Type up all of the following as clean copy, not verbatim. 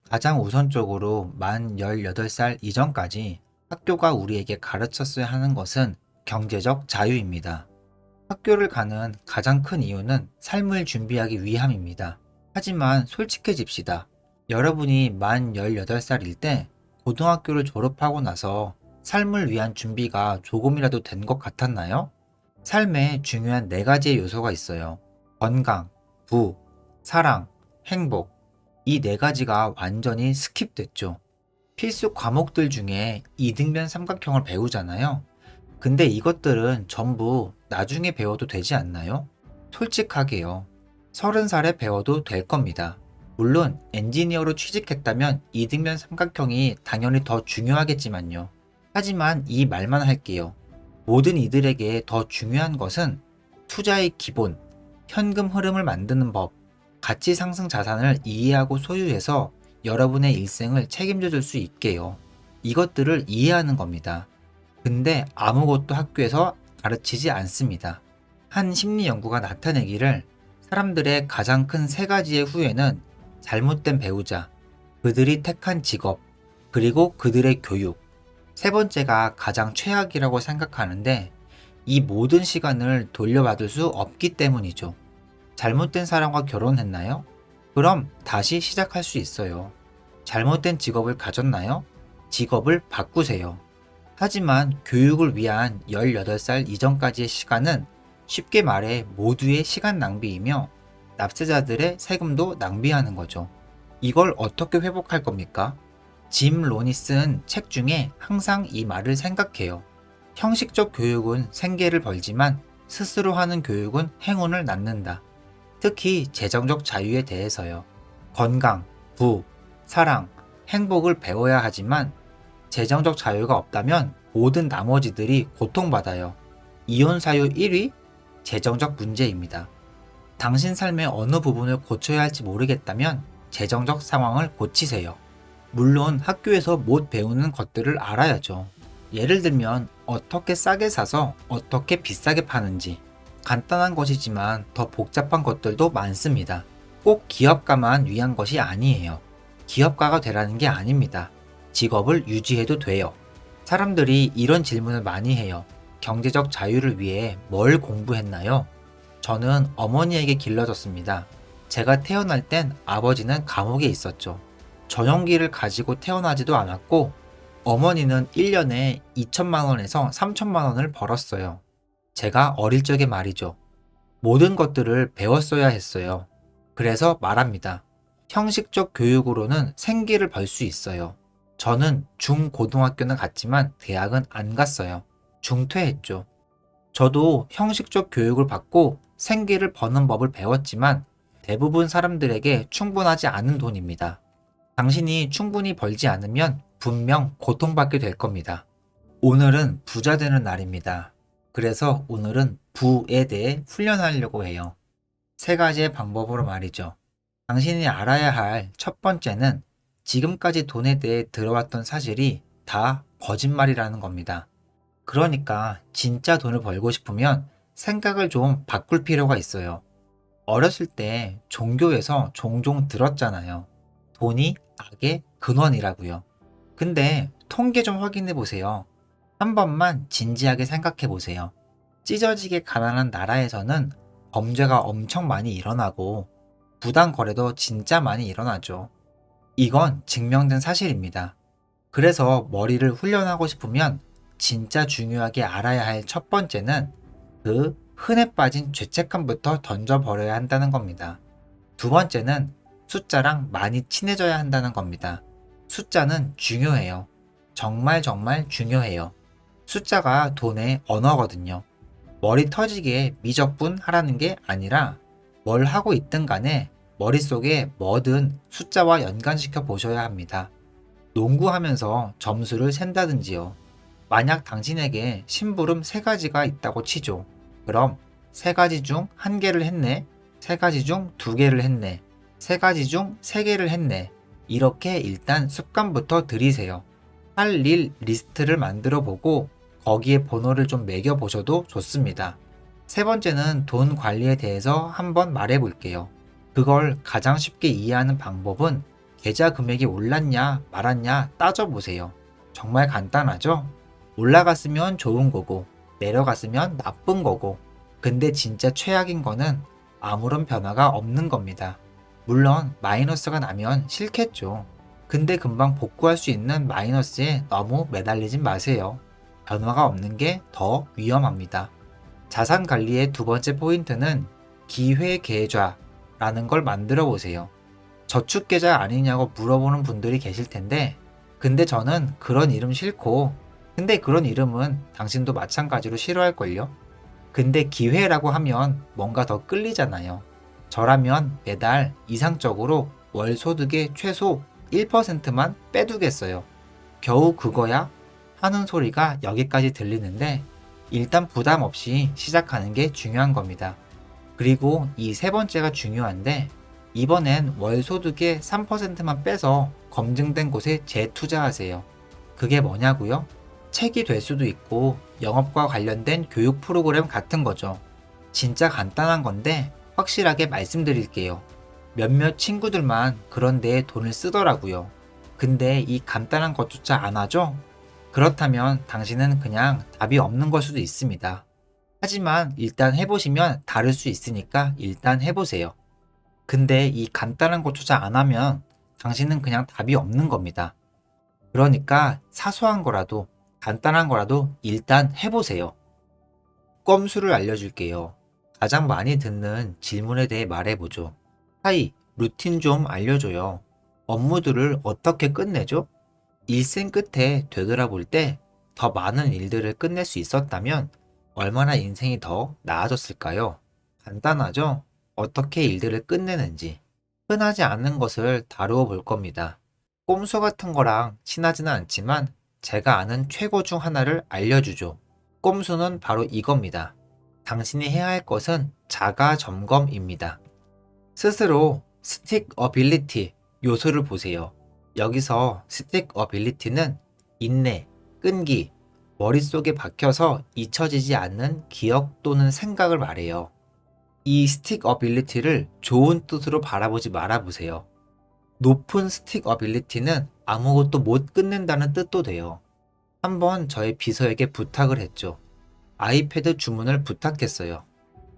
가장 우선적으로 만 18살 이전까지 학교가 우리에게 가르쳤어야 하는 것은 경제적 자유입니다. 학교를 가는 가장 큰 이유는 삶을 준비하기 위함입니다. 하지만 솔직해집시다. 여러분이 만 18살일 때 고등학교를 졸업하고 나서 삶을 위한 준비가 조금이라도 된 것 같았나요? 삶에 중요한 네 가지의 요소가 있어요. 건강, 부, 사랑, 행복. 이 네 가지가 완전히 스킵됐죠. 필수 과목들 중에 이등변 삼각형을 배우잖아요. 근데 이것들은 전부 나중에 배워도 되지 않나요? 솔직하게요. 30살에 배워도 될 겁니다. 물론 엔지니어로 취직했다면 이등변 삼각형이 당연히 더 중요하겠지만요. 하지만 이 말만 할게요. 모든 이들에게 더 중요한 것은 투자의 기본, 현금 흐름을 만드는 법, 가치 상승 자산을 이해하고 소유해서 여러분의 일생을 책임져 줄 수 있게요. 이것들을 이해하는 겁니다. 근데 아무것도 학교에서 가르치지 않습니다. 한 심리 연구가 나타내기를 사람들의 가장 큰 세 가지의 후회는 잘못된 배우자, 그들이 택한 직업, 그리고 그들의 교육. 세 번째가 가장 최악이라고 생각하는데 이 모든 시간을 돌려받을 수 없기 때문이죠. 잘못된 사람과 결혼했나요? 그럼 다시 시작할 수 있어요. 잘못된 직업을 가졌나요? 직업을 바꾸세요. 하지만 교육을 위한 18살 이전까지의 시간은 쉽게 말해 모두의 시간 낭비이며 납세자들의 세금도 낭비하는 거죠. 이걸 어떻게 회복할 겁니까? 짐 론이 쓴 책 중에 항상 이 말을 생각해요. 형식적 교육은 생계를 벌지만 스스로 하는 교육은 행운을 낳는다. 특히 재정적 자유에 대해서요. 건강, 부, 사랑, 행복을 배워야 하지만 재정적 자유가 없다면 모든 나머지들이 고통받아요. 이혼 사유 1위, 재정적 문제입니다. 당신 삶의 어느 부분을 고쳐야 할지 모르겠다면 재정적 상황을 고치세요. 물론 학교에서 못 배우는 것들을 알아야죠. 예를 들면 어떻게 싸게 사서 어떻게 비싸게 파는지. 간단한 것이지만 더 복잡한 것들도 많습니다. 꼭 기업가만 위한 것이 아니에요. 기업가가 되라는 게 아닙니다. 직업을 유지해도 돼요. 사람들이 이런 질문을 많이 해요. 경제적 자유를 위해 뭘 공부했나요? 저는 어머니에게 길러졌습니다. 제가 태어날 땐 아버지는 감옥에 있었죠. 전용기를 가지고 태어나지도 않았고 어머니는 1년에 2천만 원에서 3천만 원을 벌었어요. 제가 어릴 적에 말이죠. 모든 것들을 배웠어야 했어요. 그래서 말합니다. 형식적 교육으로는 생계를 벌 수 있어요. 저는 중고등학교는 갔지만 대학은 안 갔어요. 중퇴했죠. 저도 형식적 교육을 받고 생계를 버는 법을 배웠지만 대부분 사람들에게 충분하지 않은 돈입니다. 당신이 충분히 벌지 않으면 분명 고통받게 될 겁니다. 오늘은 부자 되는 날입니다. 그래서 오늘은 부에 대해 훈련하려고 해요. 세 가지의 방법으로 말이죠. 당신이 알아야 할 첫 번째는 지금까지 돈에 대해 들어왔던 사실이 다 거짓말이라는 겁니다. 그러니까 진짜 돈을 벌고 싶으면 생각을 좀 바꿀 필요가 있어요. 어렸을 때 종교에서 종종 들었잖아요. 돈이 악의 근원이라고요. 근데 통계 좀 확인해 보세요. 한 번만 진지하게 생각해 보세요. 찢어지게 가난한 나라에서는 범죄가 엄청 많이 일어나고 부당 거래도 진짜 많이 일어나죠. 이건 증명된 사실입니다. 그래서 머리를 훈련하고 싶으면 진짜 중요하게 알아야 할 첫 번째는 그 흔해 빠진 죄책감부터 던져버려야 한다는 겁니다. 두 번째는 숫자랑 많이 친해져야 한다는 겁니다. 숫자는 중요해요. 정말 정말 중요해요. 숫자가 돈의 언어거든요. 머리 터지게 미적분 하라는 게 아니라 뭘 하고 있든 간에 머릿속에 뭐든 숫자와 연관시켜 보셔야 합니다. 농구하면서 점수를 센다든지요. 만약 당신에게 심부름 3가지가 있다고 치죠. 그럼 3가지 중 1개를 했네, 3가지 중 2개를 했네, 3가지 중 3개를 했네. 이렇게 일단 습관부터 들이세요. 할 일 리스트를 만들어 보고 거기에 번호를 좀 매겨 보셔도 좋습니다. 세 번째는 돈 관리에 대해서 한번 말해 볼게요. 그걸 가장 쉽게 이해하는 방법은 계좌 금액이 올랐냐 말았냐 따져보세요. 정말 간단하죠? 올라갔으면 좋은 거고, 내려갔으면 나쁜 거고, 근데 진짜 최악인 거는 아무런 변화가 없는 겁니다. 물론 마이너스가 나면 싫겠죠. 근데 금방 복구할 수 있는 마이너스에 너무 매달리진 마세요. 변화가 없는 게 더 위험합니다. 자산 관리의 두 번째 포인트는 기회 계좌라는 걸 만들어 보세요. 저축 계좌 아니냐고 물어보는 분들이 계실 텐데, 근데 저는 그런 이름 싫고, 근데 그런 이름은 당신도 마찬가지로 싫어할걸요? 근데 기회라고 하면 뭔가 더 끌리잖아요. 저라면 매달 이상적으로 월 소득의 최소 1%만 빼두겠어요. 겨우 그거야? 하는 소리가 여기까지 들리는데, 일단 부담 없이 시작하는 게 중요한 겁니다. 그리고 이 세 번째가 중요한데, 이번엔 월 소득의 3%만 빼서 검증된 곳에 재투자하세요. 그게 뭐냐고요? 책이 될 수도 있고 영업과 관련된 교육 프로그램 같은 거죠. 진짜 간단한 건데 확실하게 말씀드릴게요. 몇몇 친구들만 그런 데에 돈을 쓰더라고요. 근데 이 간단한 것조차 안 하죠? 그렇다면 당신은 그냥 답이 없는 걸 수도 있습니다. 하지만 일단 해보시면 다를 수 있으니까 일단 해보세요. 근데 이 간단한 것조차 안 하면 당신은 그냥 답이 없는 겁니다. 그러니까 사소한 거라도 간단한 거라도 일단 해보세요. 꼼수를 알려줄게요. 가장 많이 듣는 질문에 대해 말해보죠. 하이, 루틴 좀 알려줘요. 업무들을 어떻게 끝내죠? 일생 끝에 되돌아볼 때 더 많은 일들을 끝낼 수 있었다면 얼마나 인생이 더 나아졌을까요? 간단하죠? 어떻게 일들을 끝내는지. 흔하지 않은 것을 다루어 볼 겁니다. 꼼수 같은 거랑 친하지는 않지만 제가 아는 최고 중 하나를 알려주죠. 꼼수는 바로 이겁니다. 당신이 해야 할 것은 자가 점검입니다. 스스로 스틱 어빌리티 요소를 보세요. 여기서 스틱 어빌리티는 인내, 끈기, 머릿속에 박혀서 잊혀지지 않는 기억 또는 생각을 말해요. 이 스틱 어빌리티를 좋은 뜻으로 바라보지 말아보세요. 높은 스틱 어빌리티는 아무것도 못 끝낸다는 뜻도 돼요. 한번 저의 비서에게 부탁을 했죠. 아이패드 주문을 부탁했어요.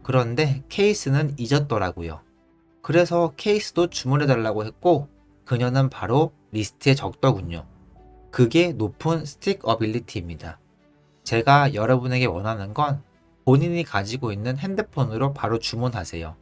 그런데 케이스는 잊었더라고요. 그래서 케이스도 주문해달라고 했고 그녀는 바로 리스트에 적더군요. 그게 높은 스틱 어빌리티입니다. 제가 여러분에게 원하는 건 본인이 가지고 있는 핸드폰으로 바로 주문하세요.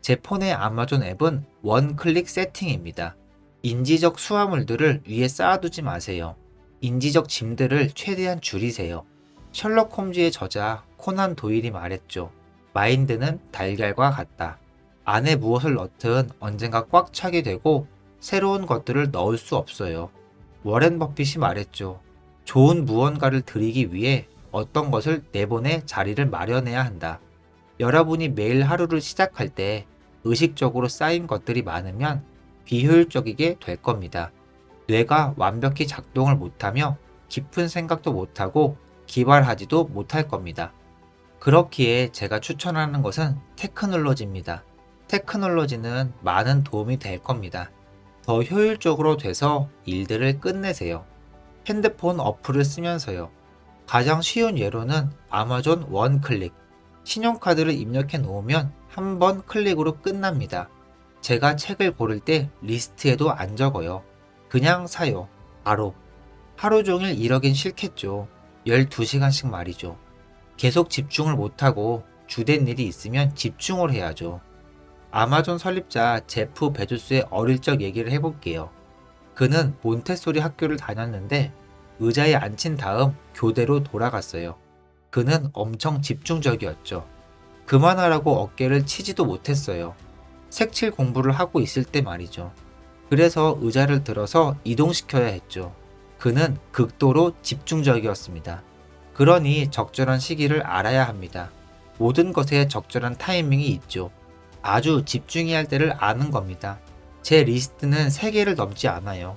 제 폰의 아마존 앱은 원클릭 세팅입니다. 인지적 수화물들을 위에 쌓아두지 마세요. 인지적 짐들을 최대한 줄이세요. 셜록 홈즈의 저자 코난 도일이 말했죠. 마인드는 달걀과 같다. 안에 무엇을 넣든 언젠가 꽉 차게 되고 새로운 것들을 넣을 수 없어요. 워렌 버핏이 말했죠. 좋은 무언가를 드리기 위해 어떤 것을 내보내 자리를 마련해야 한다. 여러분이 매일 하루를 시작할 때 의식적으로 쌓인 것들이 많으면 비효율적이게 될 겁니다. 뇌가 완벽히 작동을 못하며 깊은 생각도 못하고 기발하지도 못할 겁니다. 그렇기에 제가 추천하는 것은 테크놀로지입니다. 테크놀로지는 많은 도움이 될 겁니다. 더 효율적으로 돼서 일들을 끝내세요. 핸드폰 어플을 쓰면서요. 가장 쉬운 예로는 아마존 원클릭. 신용카드를 입력해 놓으면 한 번 클릭으로 끝납니다. 제가 책을 고를 때 리스트에도 안 적어요. 그냥 사요. 바로. 하루 종일 이러긴 싫겠죠. 12시간씩 말이죠. 계속 집중을 못하고 주된 일이 있으면 집중을 해야죠. 아마존 설립자 제프 베조스의 어릴 적 얘기를 해볼게요. 그는 몬테소리 학교를 다녔는데 의자에 앉힌 다음 교대로 돌아갔어요. 그는 엄청 집중적이었죠. 그만하라고 어깨를 치지도 못했어요. 색칠 공부를 하고 있을 때 말이죠. 그래서 의자를 들어서 이동시켜야 했죠. 그는 극도로 집중적이었습니다. 그러니 적절한 시기를 알아야 합니다. 모든 것에 적절한 타이밍이 있죠. 아주 집중해야 할 때를 아는 겁니다. 제 리스트는 3개를 넘지 않아요.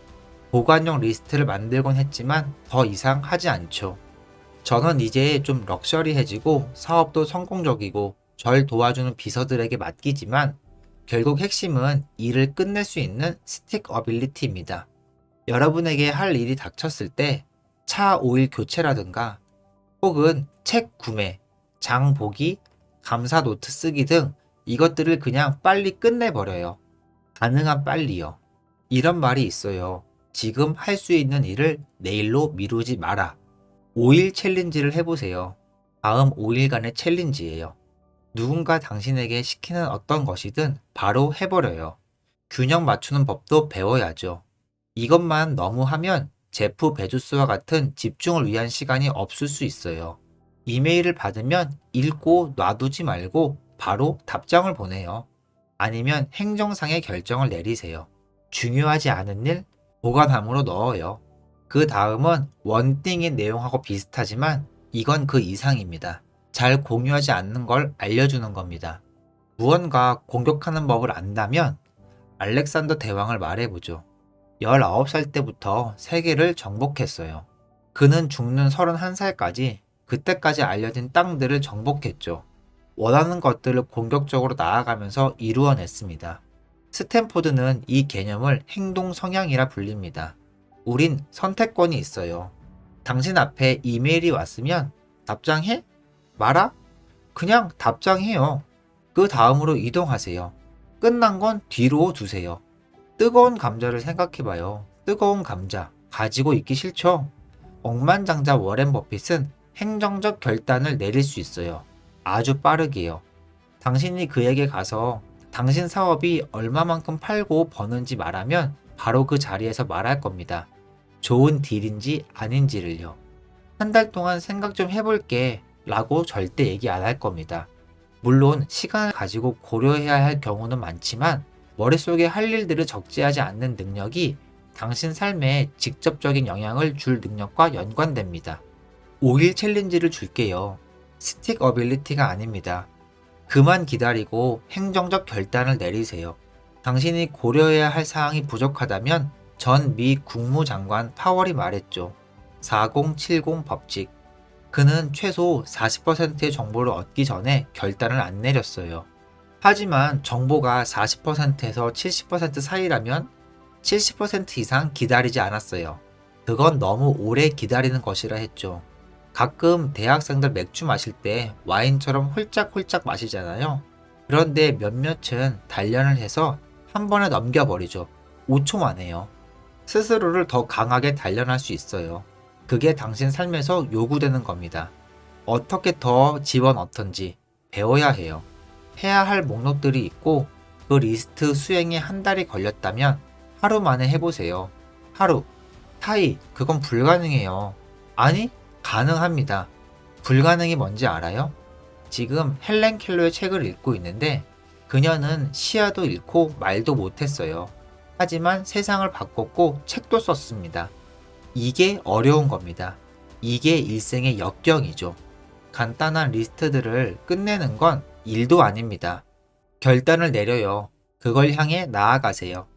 보관용 리스트를 만들곤 했지만 더 이상 하지 않죠. 저는 이제 좀 럭셔리해지고 사업도 성공적이고 절 도와주는 비서들에게 맡기지만 결국 핵심은 일을 끝낼 수 있는 스틱 어빌리티입니다. 여러분에게 할 일이 닥쳤을 때 차 오일 교체라든가 혹은 책 구매, 장 보기, 감사 노트 쓰기 등 이것들을 그냥 빨리 끝내버려요. 가능한 빨리요. 이런 말이 있어요. 지금 할 수 있는 일을 내일로 미루지 마라. 5일 챌린지를 해보세요. 다음 5일간의 챌린지예요. 누군가 당신에게 시키는 어떤 것이든 바로 해버려요. 균형 맞추는 법도 배워야죠. 이것만 너무 하면 제프 베조스와 같은 집중을 위한 시간이 없을 수 있어요. 이메일을 받으면 읽고 놔두지 말고 바로 답장을 보내요. 아니면 행정상의 결정을 내리세요. 중요하지 않은 일 보관함으로 넣어요. 그 다음은 원띵의 내용하고 비슷하지만 이건 그 이상입니다. 잘 공유하지 않는 걸 알려주는 겁니다. 무언가 공격하는 법을 안다면 알렉산더 대왕을 말해보죠. 19살 때부터 세계를 정복했어요. 그는 죽는 31살까지 그때까지 알려진 땅들을 정복했죠. 원하는 것들을 공격적으로 나아가면서 이루어냈습니다. 스탠포드는 이 개념을 행동 성향이라 불립니다. 우린 선택권이 있어요. 당신 앞에 이메일이 왔으면 답장해? 말아? 그냥 답장해요. 그 다음으로 이동하세요. 끝난 건 뒤로 두세요. 뜨거운 감자를 생각해봐요. 뜨거운 감자. 가지고 있기 싫죠? 억만장자 워렌 버핏은 행정적 결단을 내릴 수 있어요. 아주 빠르게요. 당신이 그에게 가서 당신 사업이 얼마만큼 팔고 버는지 말하면 바로 그 자리에서 말할 겁니다. 좋은 딜인지 아닌지를요. 한 달 동안 생각 좀 해볼게 라고 절대 얘기 안 할 겁니다. 물론 시간을 가지고 고려해야 할 경우는 많지만 머릿속에 할 일들을 적재하지 않는 능력이 당신 삶에 직접적인 영향을 줄 능력과 연관됩니다. 5일 챌린지를 줄게요. 스틱 어빌리티가 아닙니다. 그만 기다리고 행정적 결단을 내리세요. 당신이 고려해야 할 사항이 부족하다면 전 미 국무장관 파월이 말했죠. 4070 법칙. 그는 최소 40%의 정보를 얻기 전에 결단을 안 내렸어요. 하지만 정보가 40%에서 70% 사이라면 70% 이상 기다리지 않았어요. 그건 너무 오래 기다리는 것이라 했죠. 가끔 대학생들 맥주 마실 때 와인처럼 홀짝홀짝 마시잖아요. 그런데 몇몇은 단련을 해서 한 번에 넘겨버리죠. 5초 만에요. 스스로를 더 강하게 단련할 수 있어요. 그게 당신 삶에서 요구되는 겁니다. 어떻게 더 집어넣던지 배워야 해요. 해야 할 목록들이 있고 그 리스트 수행에 한 달이 걸렸다면 하루 만에 해보세요. 하루. 타이, 그건 불가능해요. 아니, 가능합니다. 불가능이 뭔지 알아요? 지금 헬렌 켈러의 책을 읽고 있는데 그녀는 시야도 잃고 말도 못했어요. 하지만 세상을 바꿨고 책도 썼습니다. 이게 어려운 겁니다. 이게 일생의 역경이죠. 간단한 리스트들을 끝내는 건 일도 아닙니다. 결단을 내려요. 그걸 향해 나아가세요.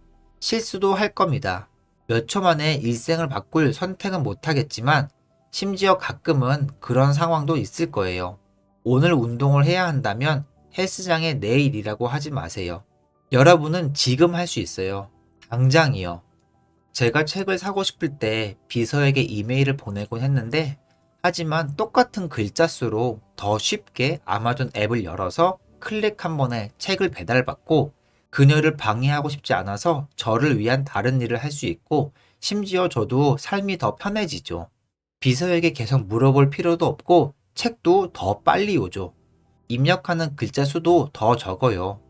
실수도 할 겁니다. 몇 초 만에 일생을 바꿀 선택은 못하겠지만 심지어 가끔은 그런 상황도 있을 거예요. 오늘 운동을 해야 한다면 헬스장에 내일이라고 하지 마세요. 여러분은 지금 할 수 있어요. 당장이요. 제가 책을 사고 싶을 때 비서에게 이메일을 보내곤 했는데 하지만 똑같은 글자 수로 더 쉽게 아마존 앱을 열어서 클릭 한 번에 책을 배달받고 그녀를 방해하고 싶지 않아서 저를 위한 다른 일을 할 수 있고 심지어 저도 삶이 더 편해지죠. 비서에게 계속 물어볼 필요도 없고 책도 더 빨리 오죠. 입력하는 글자 수도 더 적어요.